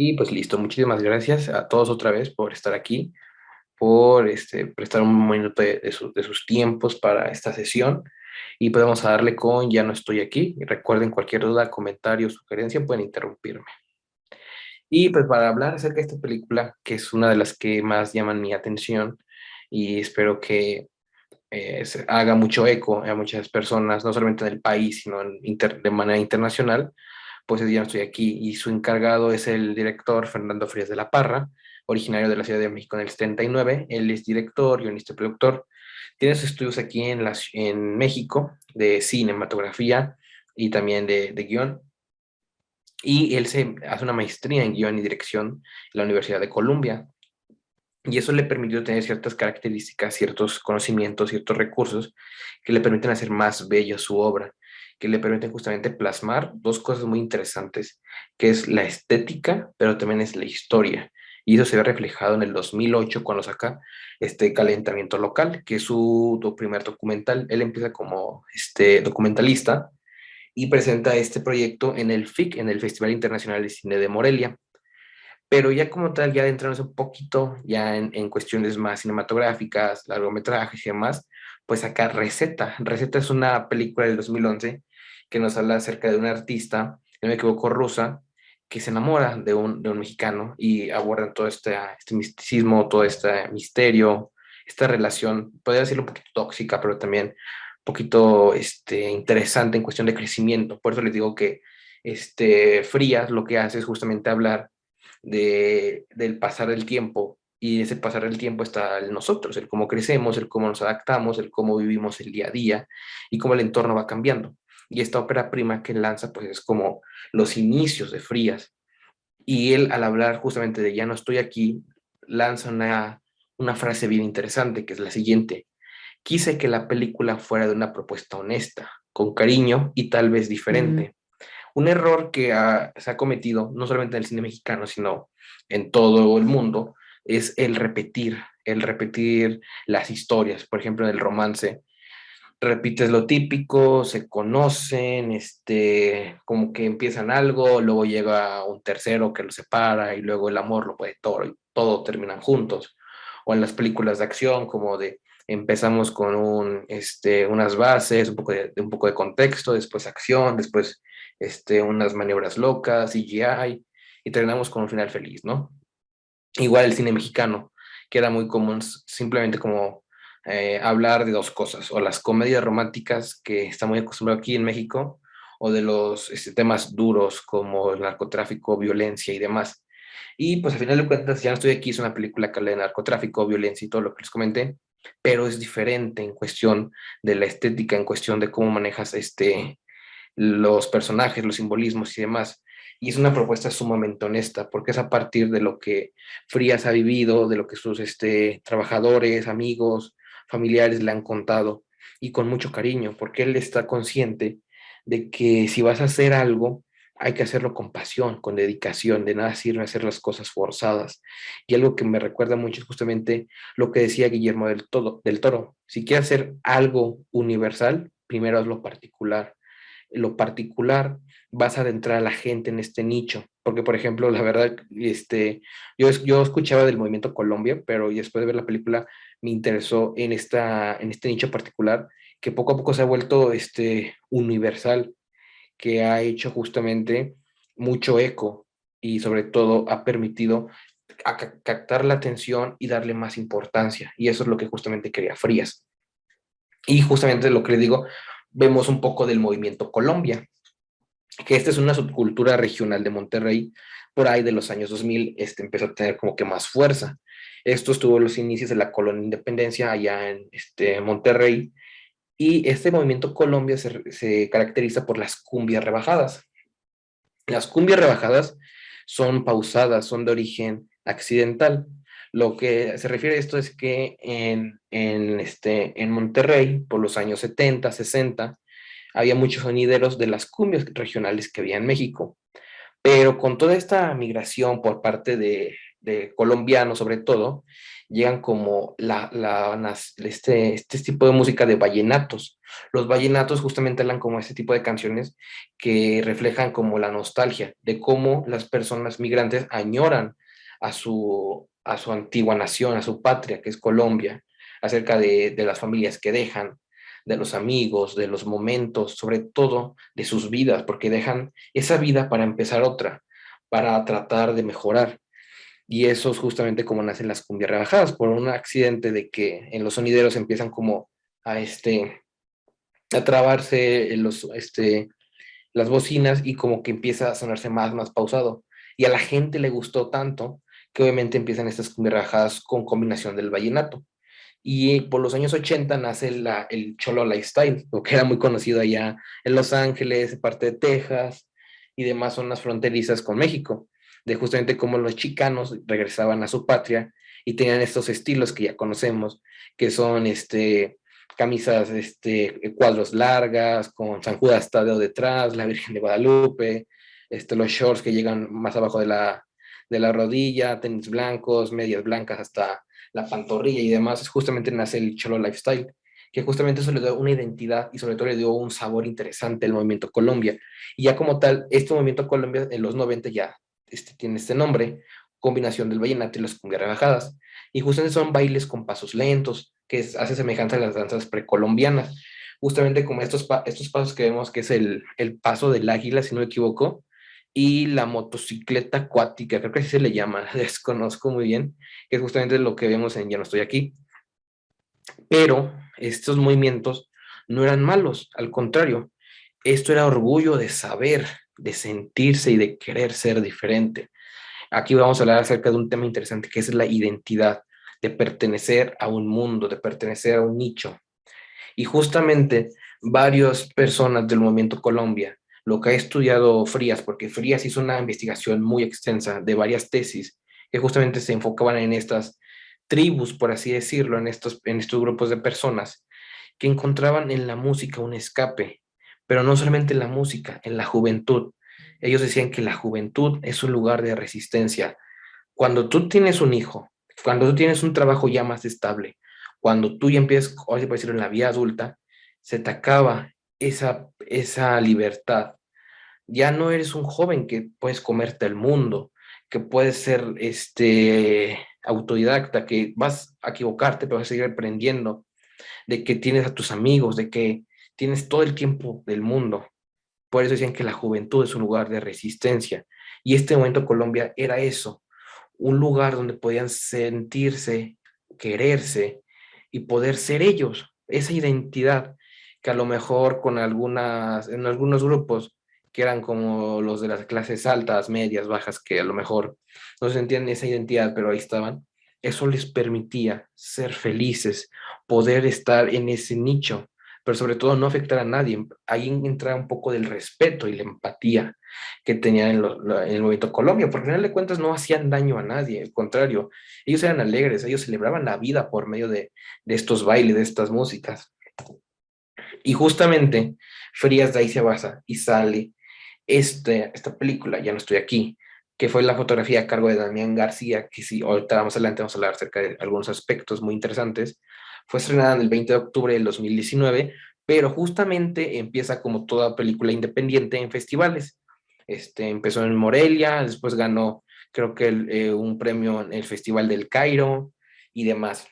Y pues listo, muchísimas gracias a todos otra vez por estar aquí, por prestar un minuto de sus tiempos para esta sesión. Y podemos darle con Ya no estoy aquí. Y recuerden, cualquier duda, comentario, sugerencia, pueden interrumpirme. Y pues para hablar acerca de esta película, que es una de las que más llaman mi atención y espero que se haga mucho eco a muchas personas, no solamente en el país, sino de manera internacional, pues ya no estoy aquí y su encargado es el director Fernando Frías de la Parra, originario de la Ciudad de México en el 79. Él es director, guionista y productor. Tiene sus estudios aquí en México de cinematografía y también de guión. Y él se hace una maestría en guión y dirección en la Universidad de Columbia. Y eso le permitió tener ciertas características, ciertos conocimientos, ciertos recursos que le permiten hacer más bella su obra, que le permiten justamente plasmar dos cosas muy interesantes, que es la estética, pero también es la historia. Y eso se ve reflejado en el 2008 cuando saca este Calentamiento Local, que es su primer documental. Él empieza como documentalista y presenta este proyecto en el FIC, en el Festival Internacional de Cine de Morelia. Pero ya como tal, ya adentrarnos un poquito ya en cuestiones más cinematográficas, largometrajes y demás, pues acá Receta. Receta es una película del 2011 que nos habla acerca de una artista, si no me equivoco, rusa, que se enamora de un mexicano y abordan todo este misticismo, todo este misterio, esta relación, podría decirlo un poquito tóxica, pero también un poquito interesante en cuestión de crecimiento. Por eso les digo que Frías lo que hace es justamente hablar del pasar del tiempo. Y ese pasar del tiempo está en nosotros, el cómo crecemos, el cómo nos adaptamos, el cómo vivimos el día a día y cómo el entorno va cambiando. Y esta ópera prima que lanza, pues es como los inicios de Frías. Y él, al hablar justamente de Ya no estoy aquí, lanza una frase bien interesante, que es la siguiente: quise que la película fuera de una propuesta honesta, con cariño y tal vez diferente. Un error que se ha cometido no solamente en el cine mexicano, sino en todo el mundo, es el repetir las historias. Por ejemplo, en el romance, repites lo típico, se conocen, como que empiezan algo, luego llega un tercero que los separa y luego el amor lo puede todo y todo terminan juntos. O en las películas de acción, como de empezamos con unas bases, un poco de contexto, después acción, después unas maniobras locas, CGI, y terminamos con un final feliz, ¿no? Igual el cine mexicano, que era muy común simplemente como hablar de dos cosas, o las comedias románticas que está muy acostumbrado aquí en México, o de los temas duros como el narcotráfico, violencia y demás. Y pues al final de cuentas, Ya no estoy aquí, es una película que habla de narcotráfico, violencia y todo lo que les comenté, pero es diferente en cuestión de la estética, en cuestión de cómo manejas los personajes, los simbolismos y demás. Y es una propuesta sumamente honesta, porque es a partir de lo que Frías ha vivido, de lo que sus trabajadores, amigos, familiares le han contado, y con mucho cariño, porque él está consciente de que si vas a hacer algo, hay que hacerlo con pasión, con dedicación, de nada sirve hacer las cosas forzadas. Y algo que me recuerda mucho es justamente lo que decía Guillermo del Toro: si quieres hacer algo universal, primero haz lo particular. Lo particular, vas a adentrar a la gente en este nicho. Porque, por ejemplo, la verdad, yo escuchaba del movimiento Colombia, pero después de ver la película me interesó en este nicho particular que poco a poco se ha vuelto universal, que ha hecho justamente mucho eco y sobre todo ha permitido captar la atención y darle más importancia. Y eso es lo que justamente quería Frías. Y justamente lo que le digo, vemos un poco del movimiento Colombia, que esta es una subcultura regional de Monterrey, por ahí de los años 2000, empezó a tener como que más fuerza. Esto estuvo los inicios de la colonia Independencia allá en Monterrey, y este movimiento Colombia se caracteriza por las cumbias rebajadas. Las cumbias rebajadas son pausadas, son de origen accidental. Lo que se refiere a esto es que en Monterrey, por los años 70, 60, había muchos sonideros de las cumbias regionales que había en México. Pero con toda esta migración por parte de colombianos, sobre todo, llegan como este tipo de música de vallenatos. Los vallenatos justamente hablan como este tipo de canciones que reflejan como la nostalgia de cómo las personas migrantes añoran a su antigua nación, a su patria, que es Colombia, acerca de las familias que dejan, de los amigos, de los momentos, sobre todo de sus vidas, porque dejan esa vida para empezar otra, para tratar de mejorar. Y eso es justamente como nacen las cumbias rebajadas, por un accidente de que en los sonideros empiezan como a, a trabarse las bocinas y como que empieza a sonarse más pausado. Y a la gente le gustó tanto que obviamente empiezan estas cumbias rebajadas con combinación del vallenato. Y por los años 80 nace el Cholo Lifestyle, lo que era muy conocido allá en Los Ángeles, parte de Texas y demás zonas fronterizas con México, de justamente cómo los chicanos regresaban a su patria y tenían estos estilos que ya conocemos, que son camisas, cuadros largas, con San Judas Tadeo detrás, la Virgen de Guadalupe, los shorts que llegan más abajo de la rodilla, tenis blancos, medias blancas hasta la pantorrilla y demás, justamente nace el Cholo Lifestyle, que justamente eso le dio una identidad y sobre todo le dio un sabor interesante al movimiento Colombia. Y ya como tal, este movimiento Colombia en los 90 ya tiene este nombre, combinación del vallenato y las cumbias rebajadas. Y justamente son bailes con pasos lentos, que hace semejanza a las danzas precolombianas. Justamente como estos pasos que vemos, que es el paso del águila, si no me equivoco, y la motocicleta acuática, creo que así se le llama, desconozco muy bien, que es justamente lo que vemos en Ya no estoy aquí. Pero estos movimientos no eran malos, al contrario, esto era orgullo de saber, de sentirse y de querer ser diferente. Aquí vamos a hablar acerca de un tema interesante que es la identidad, de pertenecer a un mundo, de pertenecer a un nicho. Y justamente varias personas del movimiento Colombia, lo que ha estudiado Frías, porque Frías hizo una investigación muy extensa de varias tesis que justamente se enfocaban en estas tribus, por así decirlo, en estos grupos de personas que encontraban en la música un escape, pero no solamente en la música, en la juventud. Ellos decían que la juventud es un lugar de resistencia. Cuando tú tienes un hijo, cuando tú tienes un trabajo ya más estable, cuando tú ya empiezas, ahora se puede decir, en la vida adulta, se te acaba esa libertad. Ya no eres un joven que puedes comerte el mundo, que puedes ser autodidacta, que vas a equivocarte, pero vas a seguir aprendiendo, de que tienes a tus amigos, de que tienes todo el tiempo del mundo. Por eso decían que la juventud es un lugar de resistencia. Y este momento Colombia era eso, un lugar donde podían sentirse, quererse y poder ser ellos, esa identidad que a lo mejor en algunos grupos que eran como los de las clases altas, medias, bajas, que a lo mejor no sentían esa identidad, pero ahí estaban, eso les permitía ser felices, poder estar en ese nicho, pero sobre todo no afectar a nadie. Ahí entra un poco del respeto y la empatía que tenían en el movimiento Colombia, porque al final de cuentas no hacían daño a nadie, al contrario, ellos eran alegres, ellos celebraban la vida por medio de estos bailes, de estas músicas. Y justamente Frías de ahí se basa y sale esta película, Ya no estoy aquí, que fue la fotografía a cargo de Damián García, que sí, ahorita más adelante vamos a hablar acerca de algunos aspectos muy interesantes. Fue estrenada el 20 de octubre del 2019, pero justamente empieza como toda película independiente en festivales. Empezó en Morelia, después ganó, creo que un premio en el Festival del Cairo y demás.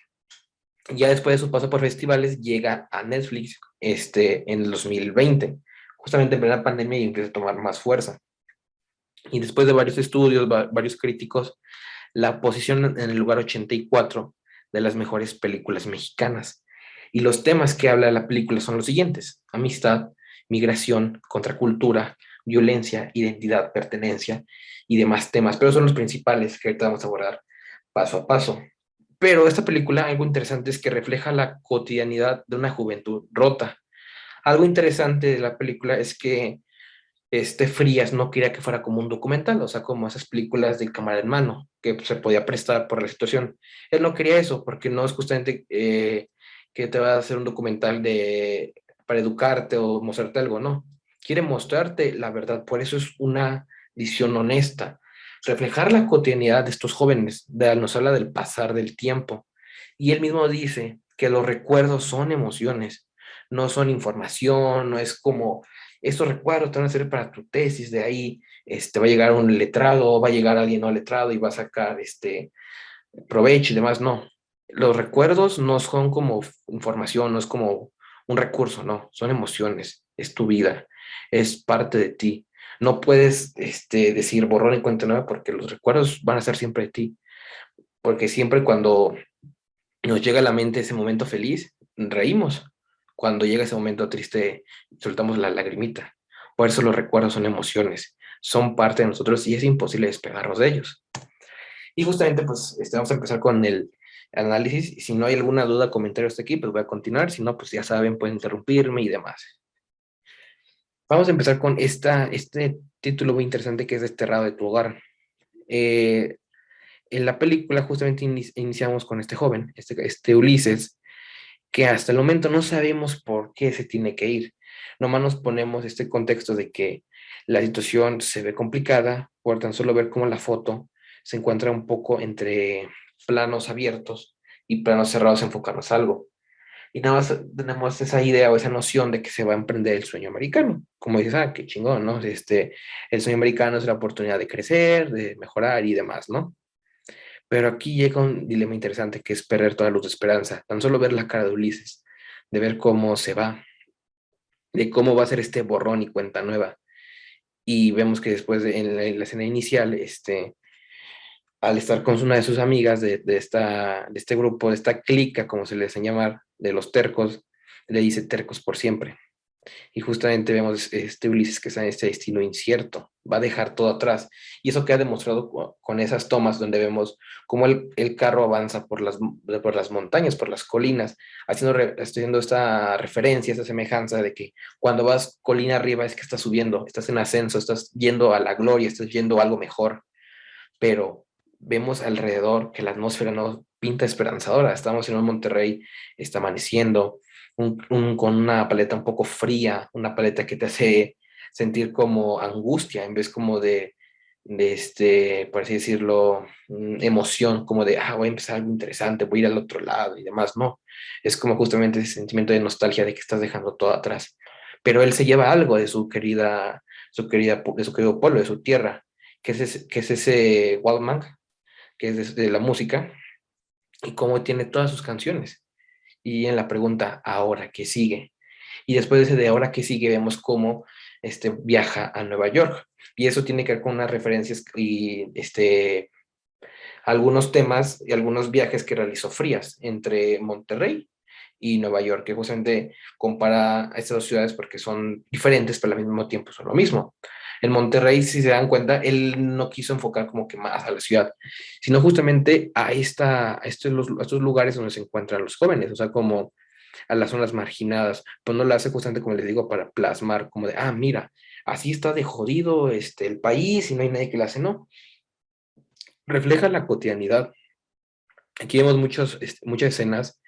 Ya después de su paso por festivales, llega a Netflix en el 2020, justamente en plena pandemia y empieza a tomar más fuerza. Y después de varios estudios, varios críticos, la posicionan en el lugar 84 de las mejores películas mexicanas. Y los temas que habla la película son los siguientes: amistad, migración, contracultura, violencia, identidad, pertenencia y demás temas. Pero son los principales que ahorita vamos a abordar paso a paso. Pero esta película, algo interesante es que refleja la cotidianidad de una juventud rota. Algo interesante de la película es que Frías no quería que fuera como un documental, o sea, como esas películas de cámara en mano, que se podía prestar por la situación. Él no quería eso, porque no es justamente que te va a hacer un documental para educarte o mostrarte algo, no. Quiere mostrarte la verdad, por eso es una visión honesta. Reflejar la cotidianidad de estos jóvenes, nos habla del pasar del tiempo, Y él mismo dice que los recuerdos son emociones, no son información, no es como, estos recuerdos te van a servir para tu tesis, de ahí va a llegar un letrado, va a llegar alguien no letrado y va a sacar provecho y demás, no. Los recuerdos no son como información, no es como un recurso, no, son emociones, es tu vida, es parte de ti. No puedes decir borrón y cuenta nueva porque los recuerdos van a ser siempre de ti, porque siempre cuando nos llega a la mente ese momento feliz, reímos. Cuando llega ese momento triste, soltamos la lagrimita. Por eso los recuerdos son emociones, son parte de nosotros y es imposible despegarnos de ellos. Y justamente, pues, vamos a empezar con el análisis. Y si no hay alguna duda, comentario hasta aquí, pues voy a continuar. Si no, pues ya saben, pueden interrumpirme y demás. Vamos a empezar con este título muy interesante que es Desterrado de tu hogar. Eh, en la película justamente iniciamos con este joven, este Ulises, que hasta el momento no sabemos por qué se tiene que ir. Nomás nos ponemos este contexto de que la situación se ve complicada por tan solo ver cómo la foto se encuentra un poco entre planos abiertos y planos cerrados enfocarnos a algo. Y nada más tenemos esa idea o esa noción de que se va a emprender el sueño americano. Como dices, qué chingón, ¿no? El sueño americano es la oportunidad de crecer, de mejorar y demás, ¿no? Pero aquí llega un dilema interesante que es perder toda luz de esperanza. Tan solo ver la cara de Ulises, de ver cómo se va, de cómo va a ser este borrón y cuenta nueva. Y vemos que después en la escena inicial, al estar con una de sus amigas de este grupo, de esta clica, como se les hace llamar, de los tercos, le dice tercos por siempre. Y justamente vemos Ulises que está en este destino incierto, va a dejar todo atrás. Y eso queda demostrado con esas tomas donde vemos cómo el carro avanza por las montañas, por las colinas, haciendo esta referencia, esta semejanza de que cuando vas colina arriba es que estás subiendo, estás en ascenso, estás yendo a la gloria, estás yendo a algo mejor. Pero vemos alrededor que la atmósfera no pinta esperanzadora. Estamos en un Monterrey, está amaneciendo, con una paleta un poco fría, una paleta que te hace sentir como angustia en vez como por así decirlo, emoción, como de, voy a empezar algo interesante, voy a ir al otro lado y demás, no. Es como justamente ese sentimiento de nostalgia de que estás dejando todo atrás. Pero él se lleva algo de de su querido pueblo, de su tierra, que es ese Walkman, que es de la música, y cómo tiene todas sus canciones. Y en la pregunta, ¿ahora qué sigue? Y después de ese de ahora qué sigue, vemos cómo viaja a Nueva York. Y eso tiene que ver con unas referencias y algunos temas y algunos viajes que realizó Frías entre Monterrey y Nueva York, que justamente compara a estas dos ciudades porque son diferentes, pero al mismo tiempo son lo mismo. En Monterrey, si se dan cuenta, él no quiso enfocar como que más a la ciudad, sino justamente a estos lugares donde se encuentran los jóvenes, o sea, como a las zonas marginadas, pues no lo hace justamente como les digo, para plasmar como de, mira, así está de jodido el país y no hay nadie que lo hace, no, refleja la cotidianidad. Aquí vemos muchas escenas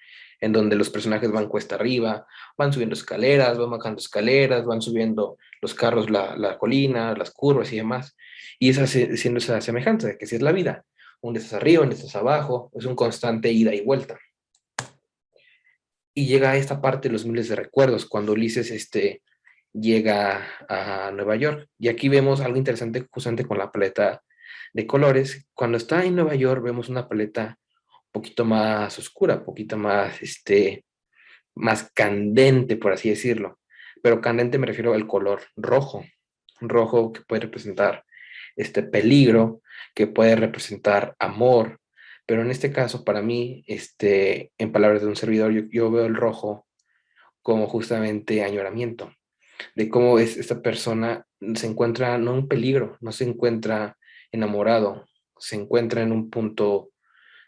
en donde los personajes van cuesta arriba, van subiendo escaleras, van bajando escaleras, van subiendo los carros, la colina, las curvas y demás. Y es siendo esa semejanza de que si es la vida, un día estás arriba, un día estás abajo, es un constante ida y vuelta. Y llega a esta parte de los miles de recuerdos, cuando Ulises llega a Nueva York. Y aquí vemos algo interesante justamente con la paleta de colores. Cuando está en Nueva York vemos una paleta poquito más oscura, poquito más, más candente, por así decirlo. Pero candente me refiero al color rojo, rojo que puede representar este peligro, que puede representar amor. Pero en este caso, para mí, en palabras de un servidor, yo veo el rojo como justamente añoramiento, de cómo esta persona se encuentra no en peligro, no se encuentra enamorado, se encuentra en un punto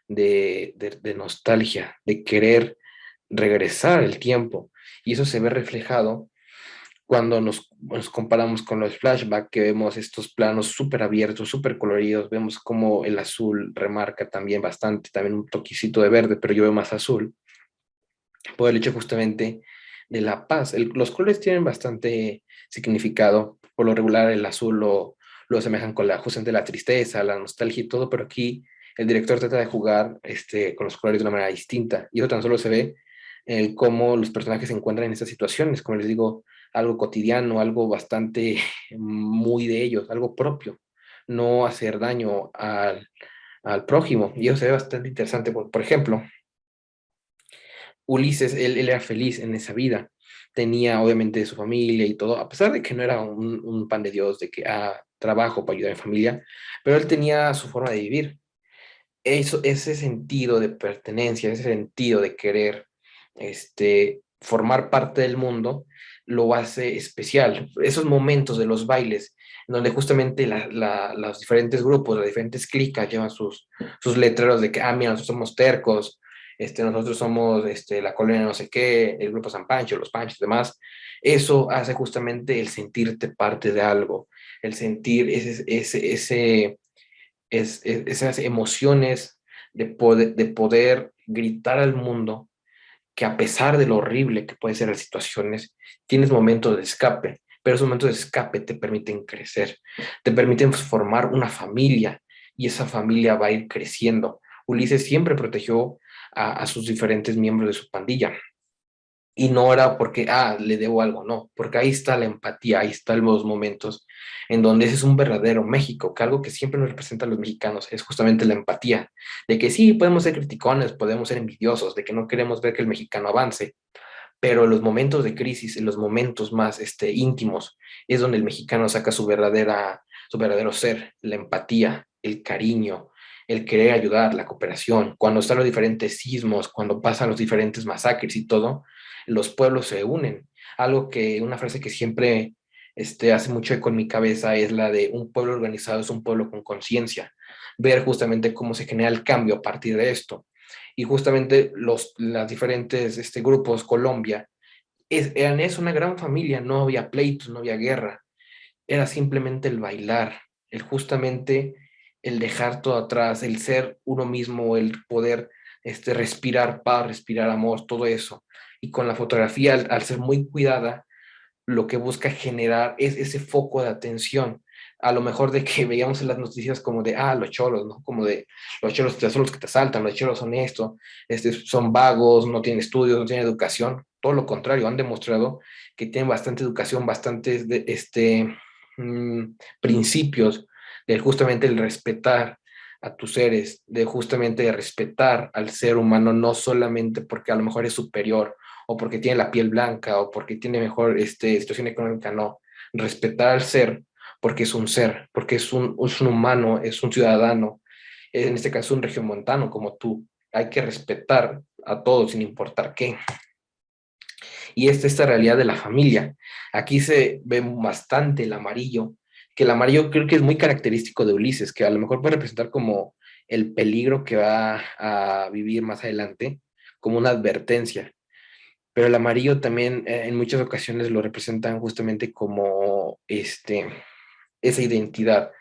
de nostalgia, de querer regresar el tiempo. Y eso se ve reflejado cuando nos comparamos con los flashbacks, que vemos estos planos súper abiertos, súper coloridos, vemos como el azul remarca también bastante, también un toquecito de verde, pero yo veo más azul, por el hecho justamente de la paz. Los colores tienen bastante significado, por lo regular el azul lo asemejan con justamente la tristeza, la nostalgia y todo, pero aquí el director trata de jugar con los colores de una manera distinta. Y eso tan solo se ve en cómo los personajes se encuentran en estas situaciones, como les digo, algo cotidiano, algo bastante muy de ellos, algo propio, no hacer daño al prójimo. Y eso se ve bastante interesante. Por ejemplo, Ulises, él era feliz en esa vida. Tenía obviamente su familia y todo, a pesar de que no era un pan de Dios, de que trabajo para ayudar a mi familia, pero él tenía su forma de vivir. Ese sentido de pertenencia, ese sentido de querer formar parte del mundo, lo hace especial. Esos momentos de los bailes, donde justamente los diferentes grupos, las diferentes clicas llevan sus letreros de que, mira, nosotros somos tercos, nosotros somos la colonia no sé qué, el grupo San Pancho, los Panchos y demás. Eso hace justamente el sentirte parte de algo, el sentir esas emociones de poder gritar al mundo que a pesar de lo horrible que pueden ser las situaciones, tienes momentos de escape, pero esos momentos de escape te permiten crecer, te permiten formar una familia y esa familia va a ir creciendo. Ulises siempre protegió a sus diferentes miembros de su pandilla. Y no era porque, le debo algo, no, porque ahí está la empatía, ahí están los momentos en donde ese es un verdadero México, que algo que siempre nos representa a los mexicanos es justamente la empatía, de que sí, podemos ser criticones, podemos ser envidiosos, de que no queremos ver que el mexicano avance, pero en los momentos de crisis, en los momentos más íntimos, es donde el mexicano saca su verdadero ser, la empatía, el cariño, el querer ayudar, la cooperación. Cuando están los diferentes sismos, cuando pasan los diferentes masacres y todo, los pueblos se unen. Una frase que siempre hace mucho eco en mi cabeza es la de un pueblo organizado es un pueblo con conciencia. Ver justamente cómo se genera el cambio a partir de esto y justamente las diferentes grupos, Colombia, es una gran familia, no había pleitos, no había guerra, era simplemente el bailar, justamente el dejar todo atrás, el ser uno mismo, el poder respirar paz, respirar amor, todo eso. Y con la fotografía, al ser muy cuidada, lo que busca generar es ese foco de atención. A lo mejor de que veíamos en las noticias como de, los cholos, ¿no? Como de, los cholos son los que te asaltan, los cholos son esto, son vagos, no tienen estudios, no tienen educación. Todo lo contrario, han demostrado que tienen bastante educación, bastantes principios de justamente el respetar a tus seres, de justamente respetar al ser humano, no solamente porque a lo mejor es superior o porque tiene la piel blanca o porque tiene mejor situación económica, no. Respetar al ser, porque es un humano, es un ciudadano, en este caso un regiomontano como tú. Hay que respetar a todos sin importar qué. Y esta realidad de la familia. Aquí se ve bastante el amarillo, que el amarillo creo que es muy característico de Ulises, que a lo mejor puede representar como el peligro que va a vivir más adelante, como una advertencia. Pero el amarillo también en muchas ocasiones lo representan justamente como esa identidad,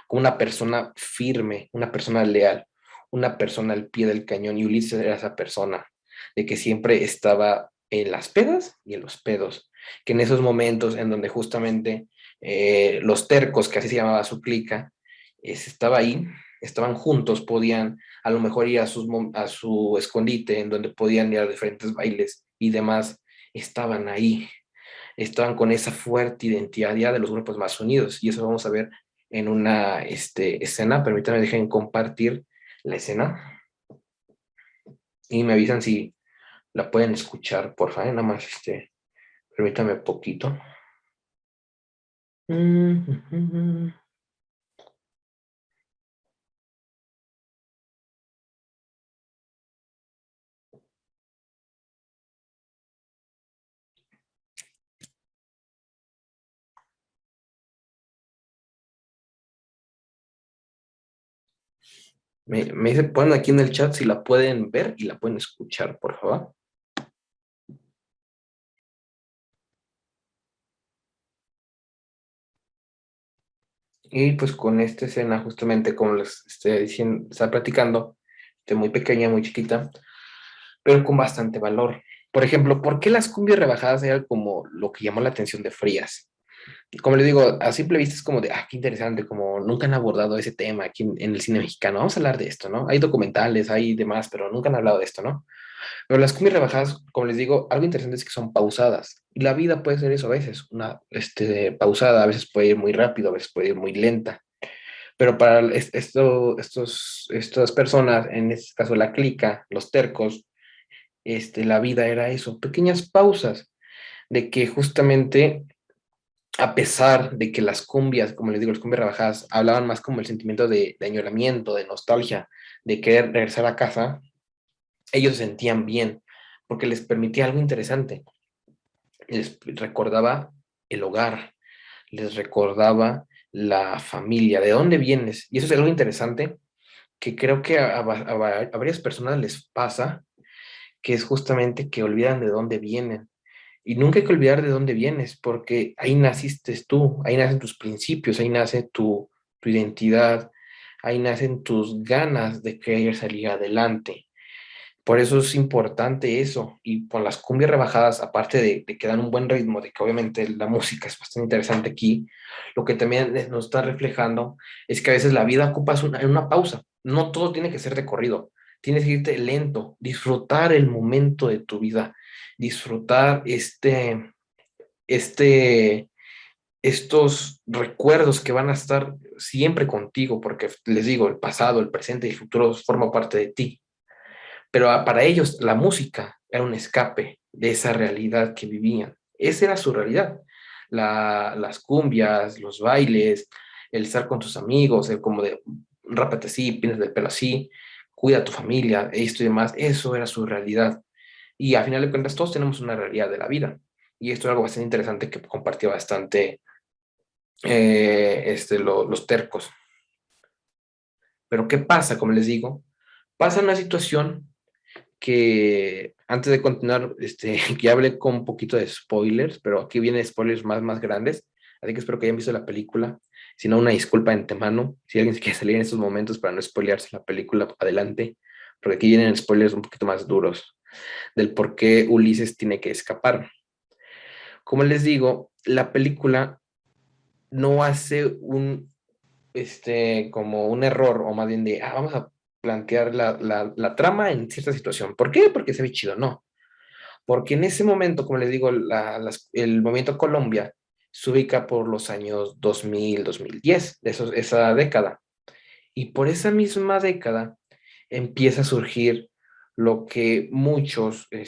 como una persona firme, una persona leal, una persona al pie del cañón. Y Ulises era esa persona, de que siempre estaba en las pedas y en los pedos, que en esos momentos en donde justamente los tercos, que así se llamaba su clica, estaba ahí, estaban juntos, podían a lo mejor ir a su escondite, en donde podían ir a diferentes bailes y demás, estaban ahí, estaban con esa fuerte identidad ya de los grupos más unidos. Y eso vamos a ver en una escena. Permítanme, dejen compartir la escena y me avisan si la pueden escuchar, por favor. Nada más, permítanme poquito. Ponen aquí en el chat si la pueden ver y la pueden escuchar, por favor. Y pues con esta escena, justamente como les estoy diciendo, está platicando, muy pequeña, muy chiquita, pero con bastante valor. Por ejemplo, ¿por qué las cumbias rebajadas eran como lo que llamó la atención de Frías? Como le digo, a simple vista es como de, qué interesante, como nunca han abordado ese tema aquí en el cine mexicano. Vamos a hablar de esto, ¿no? Hay documentales, hay demás, pero nunca han hablado de esto, ¿no? Pero las cumbias rebajadas, como les digo, algo interesante es que son pausadas. Y la vida puede ser eso a veces, una pausada, a veces puede ir muy rápido, a veces puede ir muy lenta. Pero para estas personas, en este caso la clica, los tercos, la vida era eso, pequeñas pausas, de que justamente a pesar de que las cumbias, como les digo, las cumbias rebajadas, hablaban más como el sentimiento de añoramiento, de nostalgia, de querer regresar a casa, ellos se sentían bien, porque les permitía algo interesante. Les recordaba el hogar, les recordaba la familia, de dónde vienes. Y eso es algo interesante que creo que a varias personas les pasa, que es justamente que olvidan de dónde vienen. Y nunca hay que olvidar de dónde vienes, porque ahí naciste tú, ahí nacen tus principios, ahí nace tu identidad, ahí nacen tus ganas de querer salir adelante. Por eso es importante eso. Y con las cumbias rebajadas, aparte de que dan un buen ritmo, de que obviamente la música es bastante interesante aquí, lo que también nos está reflejando es que a veces la vida ocupas una pausa. No todo tiene que ser de corrido. Tienes que irte lento, disfrutar el momento de tu vida, disfrutar este, estos recuerdos que van a estar siempre contigo, porque les digo, el pasado, el presente y el futuro forma parte de ti. Pero para ellos la música era un escape de esa realidad que vivían. Esa era su realidad. Las cumbias, los bailes, el estar con tus amigos, el como de rápate así, pintas del pelo así, cuida a tu familia, esto y demás, eso era su realidad. Y a final de cuentas todos tenemos una realidad de la vida. Y esto es algo bastante interesante que compartió bastante los tercos. Pero ¿qué pasa? Como les digo, pasa una situación que antes de continuar, que hablé con un poquito de spoilers, pero aquí vienen spoilers más grandes, así que espero que hayan visto la película. Si no, una disculpa de antemano. Si alguien se quiere salir en estos momentos para no spoilearse la película, adelante, porque aquí vienen spoilers un poquito más duros del por qué Ulises tiene que escapar. Como les digo, la película no hace como un error, o más bien de, vamos a plantear la trama en cierta situación. ¿Por qué? Porque se ve chido, no. Porque en ese momento, como les digo, el movimiento Colombia se ubica por los años 2000, 2010, esa década. Y por esa misma década empieza a surgir lo que muchos en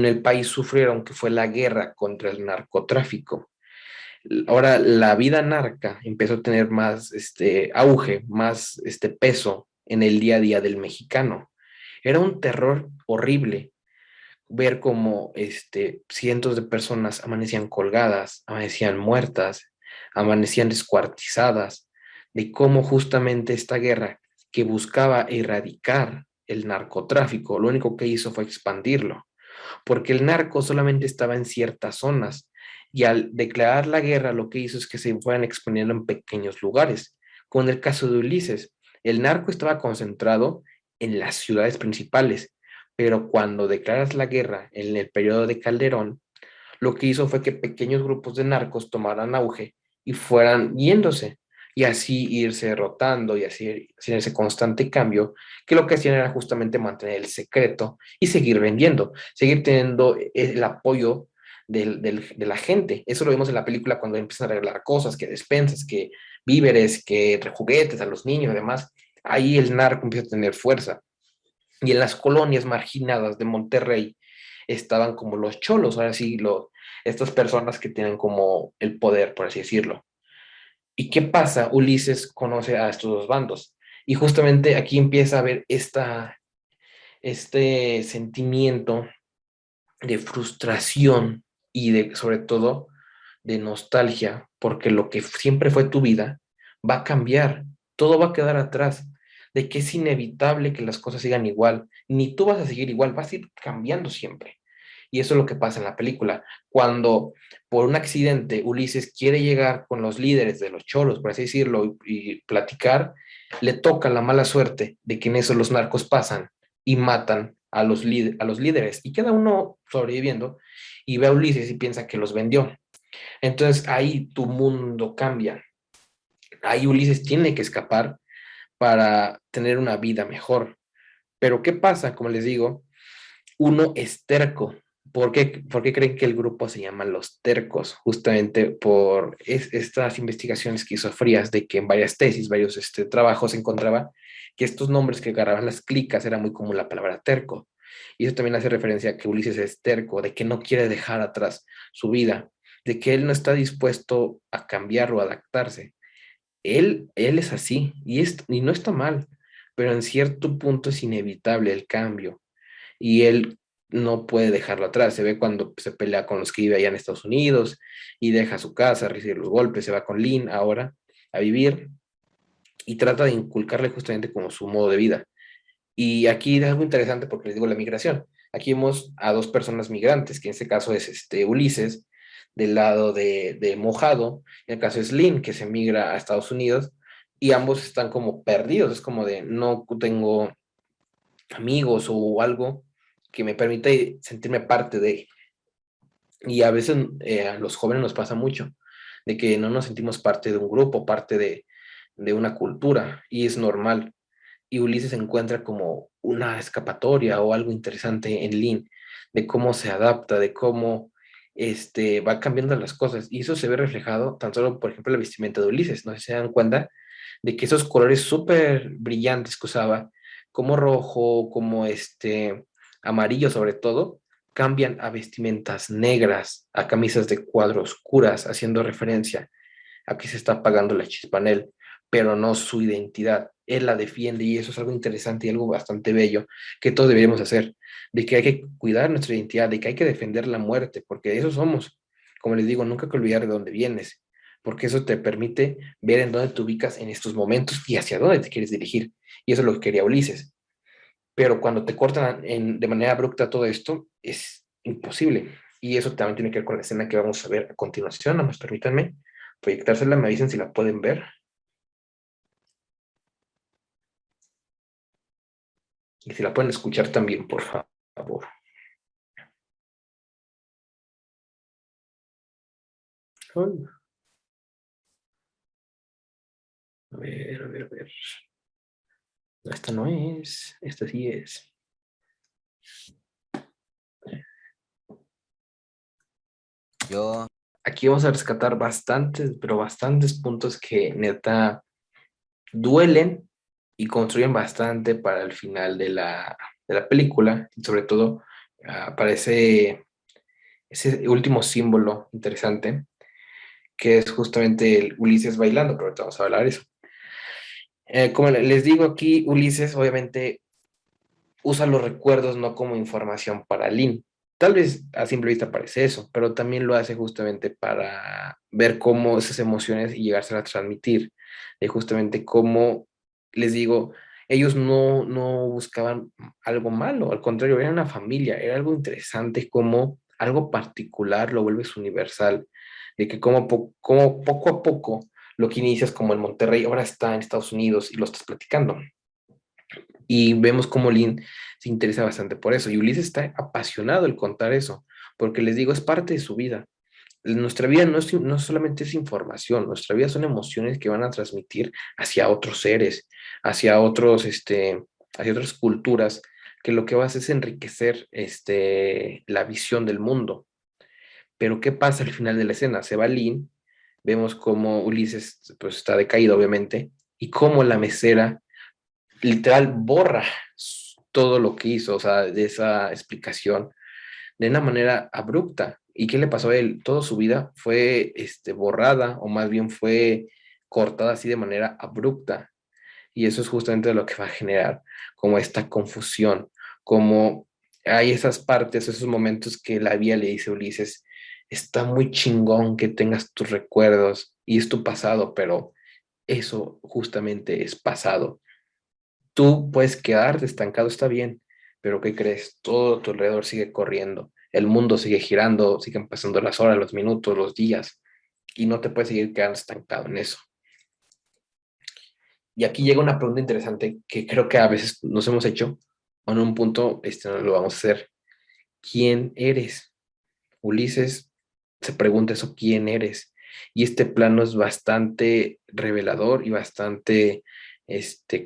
el país sufrieron, que fue la guerra contra el narcotráfico. Ahora la vida narca empezó a tener más auge, más peso en el día a día del mexicano. Era un terror horrible ver cómo cientos de personas amanecían colgadas, amanecían muertas, amanecían descuartizadas, de cómo justamente esta guerra que buscaba erradicar el narcotráfico, lo único que hizo fue expandirlo, porque el narco solamente estaba en ciertas zonas y al declarar la guerra lo que hizo es que se fueran exponiendo en pequeños lugares. Con el caso de Ulises, el narco estaba concentrado en las ciudades principales, pero cuando declaras la guerra en el periodo de Calderón, lo que hizo fue que pequeños grupos de narcos tomaran auge y fueran yéndose, y así irse rotando y así hacer ese constante cambio, que lo que hacían era justamente mantener el secreto y seguir vendiendo, seguir teniendo el apoyo de la gente. Eso lo vimos en la película cuando empiezan a arreglar cosas, que despensas, que víveres, que juguetes a los niños y demás. Ahí el narco empieza a tener fuerza. Y en las colonias marginadas de Monterrey estaban como los cholos, ahora sí, estas personas que tienen como el poder, por así decirlo. ¿Y qué pasa? Ulises conoce a estos dos bandos. Y justamente aquí empieza a haber este sentimiento de frustración y sobre todo, de nostalgia, porque lo que siempre fue tu vida va a cambiar, todo va a quedar atrás, de que es inevitable que las cosas sigan igual, ni tú vas a seguir igual, vas a ir cambiando siempre. Y eso es lo que pasa en la película. Cuando por un accidente Ulises quiere llegar con los líderes de los cholos, por así decirlo, y platicar, le toca la mala suerte de que en eso los narcos pasan y matan a los líderes y queda uno sobreviviendo y ve a Ulises y piensa que los vendió. Entonces ahí tu mundo cambia. Ahí Ulises tiene que escapar para tener una vida mejor. Pero ¿qué pasa? Como les digo, uno es terco. Por qué creen que el grupo se llama Los Tercos? Justamente por estas investigaciones que hizo Frías de que en varias tesis, varios trabajos se encontraba que estos nombres que agarraban las clicas era muy común la palabra terco. Y eso también hace referencia a que Ulises es terco, de que no quiere dejar atrás su vida, de que él no está dispuesto a cambiar o adaptarse. Él es así y no está mal, pero en cierto punto es inevitable el cambio y él no puede dejarlo atrás. Se ve cuando se pelea con los que vive allá en Estados Unidos y deja su casa, recibe los golpes, se va con Lynn ahora a vivir y trata de inculcarle justamente como su modo de vida. Y aquí es algo interesante porque les digo la migración. Aquí vemos a dos personas migrantes, que en este caso es Ulises, del lado de Mojado, en el caso es Lynn, que se migra a Estados Unidos, y ambos están como perdidos, es como de no tengo amigos o algo que me permite sentirme parte de. Y a veces a los jóvenes nos pasa mucho, de que no nos sentimos parte de un grupo, parte de una cultura, y es normal. Y Ulises encuentra como una escapatoria o algo interesante en Lin, de cómo se adapta, de cómo va cambiando las cosas. Y eso se ve reflejado tan solo, por ejemplo, en la vestimenta de Ulises. No sé si se dan cuenta de que esos colores súper brillantes que usaba, como rojo, como amarillo sobre todo, cambian a vestimentas negras, a camisas de cuadros oscuras, haciendo referencia a que se está apagando la chispa en él, pero no su identidad. Él la defiende y eso es algo interesante y algo bastante bello que todos deberíamos hacer, de que hay que cuidar nuestra identidad, de que hay que defender la muerte, porque de eso somos. Como les digo, nunca hay que olvidar de dónde vienes, porque eso te permite ver en dónde te ubicas en estos momentos y hacia dónde te quieres dirigir. Y eso es lo que quería Ulises. Pero cuando te cortan de manera abrupta todo esto, es imposible. Y eso también tiene que ver con la escena que vamos a ver a continuación. Nada más permítanme proyectársela, me avisen si la pueden ver. Y si la pueden escuchar también, por favor. A ver, a ver, a ver. No, esta no es, esta sí es. Yo, Aquí vamos a rescatar bastantes, pero bastantes puntos que neta duelen y construyen bastante para el final de la película. Y sobre todo, aparece ese último símbolo interesante, que es justamente el Ulises bailando, pero ahorita vamos a hablar de eso. Como les digo aquí, Ulises obviamente usa los recuerdos no como información para Lynn. Tal vez a simple vista parece eso, pero también lo hace justamente para ver cómo esas emociones y llegarse a transmitir. De justamente cómo, les digo, ellos no buscaban algo malo, al contrario, era una familia, era algo interesante como algo particular lo vuelves universal, de que como poco a poco lo que inicias como en Monterrey ahora está en Estados Unidos y lo estás platicando. Y vemos cómo Lynn se interesa bastante por eso. Y Ulises está apasionado al contar eso, porque les digo, es parte de su vida. Nuestra vida no solamente es información, nuestra vida son emociones que van a transmitir hacia otros seres, hacia hacia otras culturas, que lo que va a hacer es enriquecer la visión del mundo. Pero ¿qué pasa al final de la escena? Se va Lynn, vemos cómo Ulises pues, está decaído, obviamente, y cómo la mesera literal borra todo lo que hizo, o sea, de esa explicación, de una manera abrupta. ¿Y qué le pasó a él? Toda su vida fue borrada, o más bien fue cortada así de manera abrupta. Y eso es justamente lo que va a generar como esta confusión, como hay esas partes, esos momentos que la vida le dice a Ulises, está muy chingón que tengas tus recuerdos y es tu pasado, pero eso justamente es pasado. Tú puedes quedarte estancado, está bien, pero ¿qué crees? Todo a tu alrededor sigue corriendo, el mundo sigue girando, siguen pasando las horas, los minutos, los días, y no te puedes seguir quedando estancado en eso. Y aquí llega una pregunta interesante que creo que a veces nos hemos hecho, o en un punto no lo vamos a hacer. ¿Quién eres? Ulises se pregunta eso, ¿quién eres? Y este plano es bastante revelador y bastante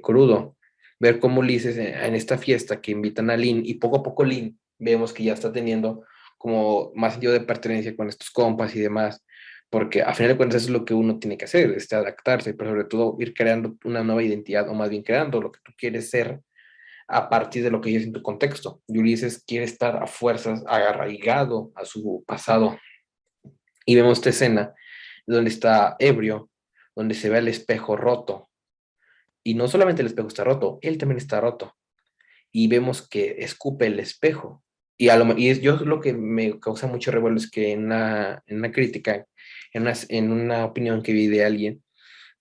crudo. Ver cómo Ulises en esta fiesta que invitan a Lin, y poco a poco Lin vemos que ya está teniendo como más sentido de pertenencia con estos compas y demás, porque a final de cuentas eso es lo que uno tiene que hacer, adaptarse, pero sobre todo ir creando una nueva identidad, o más bien creando lo que tú quieres ser a partir de lo que vives en tu contexto. Y Ulises quiere estar a fuerzas arraigado a su pasado. Y vemos esta escena donde está ebrio, donde se ve el espejo roto. Y no solamente el espejo está roto, él también está roto. Y vemos que escupe el espejo. Yo lo que me causa mucho revuelo es que en una crítica, en una opinión que vi de alguien,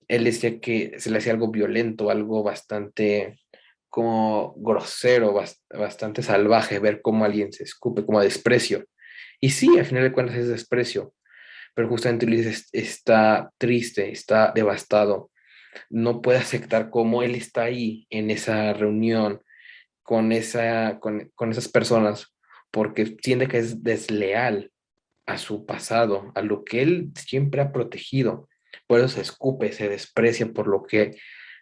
él decía que se le hacía algo violento, algo bastante como grosero, bastante salvaje ver cómo alguien se escupe, como a desprecio. Y sí, al final de cuentas es desprecio, pero justamente Ulises está triste, está devastado, no puede aceptar cómo él está ahí en esa reunión con esas personas, porque siente que es desleal a su pasado, a lo que él siempre ha protegido. Por eso se escupe, se desprecia por lo que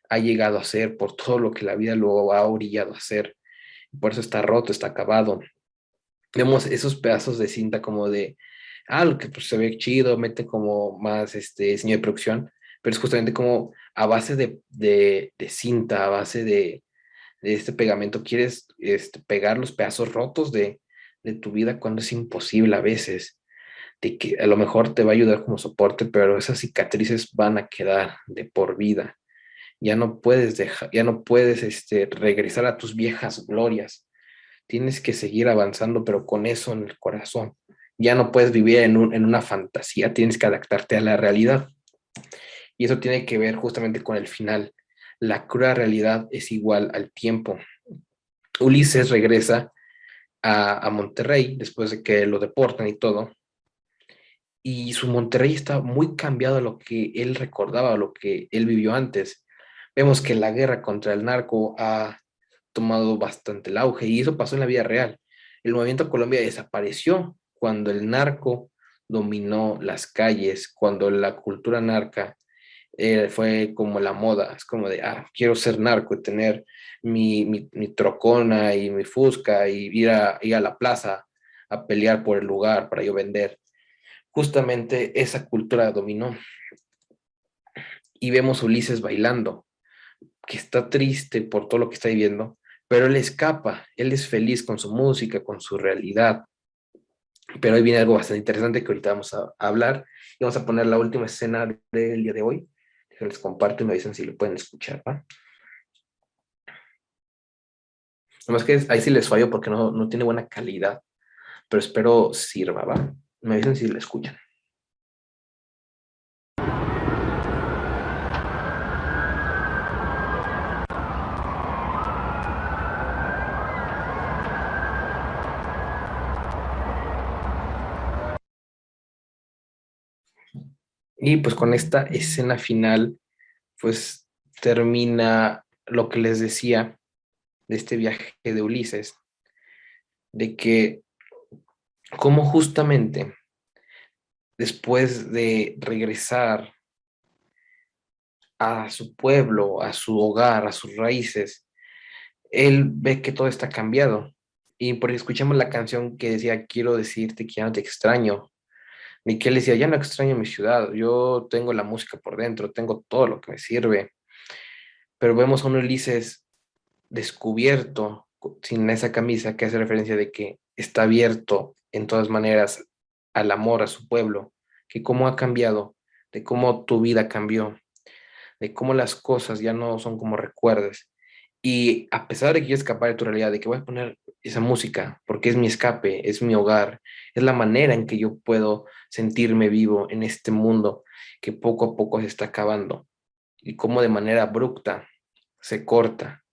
ha llegado a ser, por todo lo que la vida lo ha orillado a hacer. Por eso está roto, está acabado. Vemos esos pedazos de cinta como de, lo que pues, se ve chido, mete como más diseño de producción, pero es justamente como a base de cinta, a base de este pegamento, quieres pegar los pedazos rotos de tu vida cuando es imposible a veces, de que a lo mejor te va a ayudar como soporte, pero esas cicatrices van a quedar de por vida. Ya no puedes dejar, ya no puedes regresar a tus viejas glorias. Tienes que seguir avanzando, pero con eso en el corazón. Ya no puedes vivir en una fantasía, tienes que adaptarte a la realidad. Y eso tiene que ver justamente con el final. La cruda realidad es igual al tiempo. Ulises regresa a Monterrey después de que lo deportan y todo, y su Monterrey está muy cambiado a lo que él recordaba, a lo que él vivió antes. Vemos que la guerra contra el narco ha tomado bastante el auge y eso pasó en la vida real. El movimiento Colombia desapareció cuando el narco dominó las calles, cuando la cultura narca fue como la moda, es como de, quiero ser narco y tener mi trocona y mi fusca y ir a la plaza a pelear por el lugar para yo vender. Justamente esa cultura dominó y vemos a Ulises bailando, que está triste por todo lo que está viviendo, pero él escapa, él es feliz con su música, con su realidad. Pero hoy viene algo bastante interesante que ahorita vamos a hablar y vamos a poner la última escena del día de hoy. Les comparto y me dicen si lo pueden escuchar, ¿va? Nomás que ahí sí les fallo porque no tiene buena calidad, pero espero sirva, ¿va? Me dicen si lo escuchan. Y pues con esta escena final, pues termina lo que les decía de este viaje de Ulises, de que como justamente después de regresar a su pueblo, a su hogar, a sus raíces, él ve que todo está cambiado. Y porque escuchamos la canción que decía, quiero decirte que ya no te extraño. Y que él decía, ya no extraño mi ciudad, yo tengo la música por dentro, tengo todo lo que me sirve. Pero vemos a un Ulises descubierto, sin esa camisa que hace referencia de que está abierto en todas maneras al amor a su pueblo, que cómo ha cambiado, de cómo tu vida cambió, de cómo las cosas ya no son como recuerdes. Y a pesar de que quieres escapar de tu realidad, de que voy a poner esa música, porque es mi escape, es mi hogar, es la manera en que yo puedo sentirme vivo en este mundo que poco a poco se está acabando y cómo de manera abrupta se corta,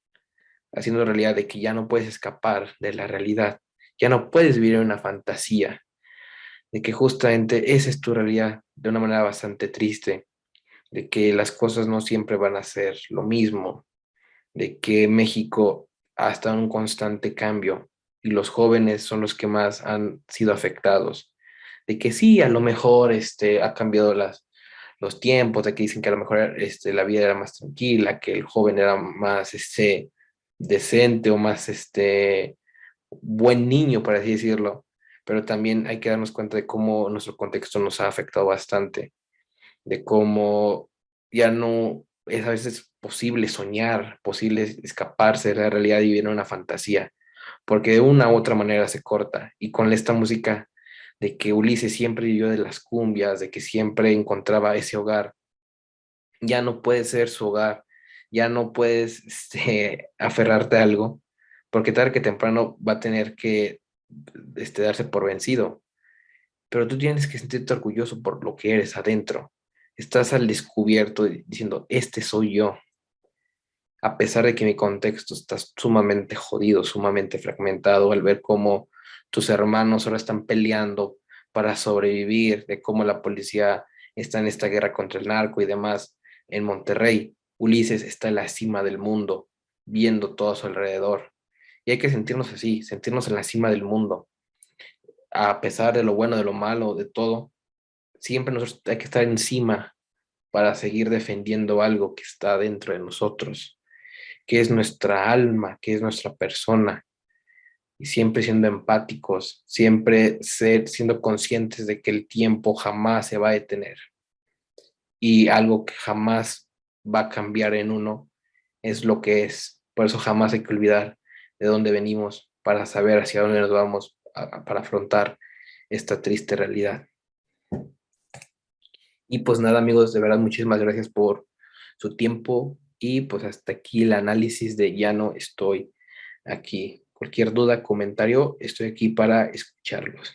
haciendo realidad de que ya no puedes escapar de la realidad, ya no puedes vivir en una fantasía, de que justamente esa es tu realidad de una manera bastante triste, de que las cosas no siempre van a ser lo mismo, de que México ha estado en un constante cambio y los jóvenes son los que más han sido afectados, de que sí, a lo mejor ha cambiado los tiempos, de que dicen que a lo mejor la vida era más tranquila, que el joven era más decente o más buen niño, por así decirlo, pero también hay que darnos cuenta de cómo nuestro contexto nos ha afectado bastante, de cómo ya no es a veces posible soñar, posible escaparse de la realidad y vivir en una fantasía, porque de una u otra manera se corta. Y con esta música de que Ulises siempre vivió de las cumbias, de que siempre encontraba ese hogar, ya no puede ser su hogar, ya no puedes aferrarte a algo, porque tarde que temprano va a tener que darse por vencido. Pero tú tienes que sentirte orgulloso por lo que eres adentro. Estás al descubierto diciendo, este soy yo, a pesar de que mi contexto está sumamente jodido, sumamente fragmentado, al ver cómo tus hermanos ahora están peleando para sobrevivir, de cómo la policía está en esta guerra contra el narco y demás. En Monterrey, Ulises está en la cima del mundo, viendo todo a su alrededor. Y hay que sentirnos así, sentirnos en la cima del mundo, a pesar de lo bueno, de lo malo, de todo. Siempre nosotros hay que estar encima para seguir defendiendo algo que está dentro de nosotros, que es nuestra alma, que es nuestra persona, y siempre siendo empáticos, siempre siendo conscientes de que el tiempo jamás se va a detener y algo que jamás va a cambiar en uno es lo que es. Por eso jamás hay que olvidar de dónde venimos para saber hacia dónde nos vamos para afrontar esta triste realidad. Y pues nada, amigos, de verdad, muchísimas gracias por su tiempo y pues hasta aquí el análisis de Ya no estoy aquí. Cualquier duda, comentario, estoy aquí para escucharlos.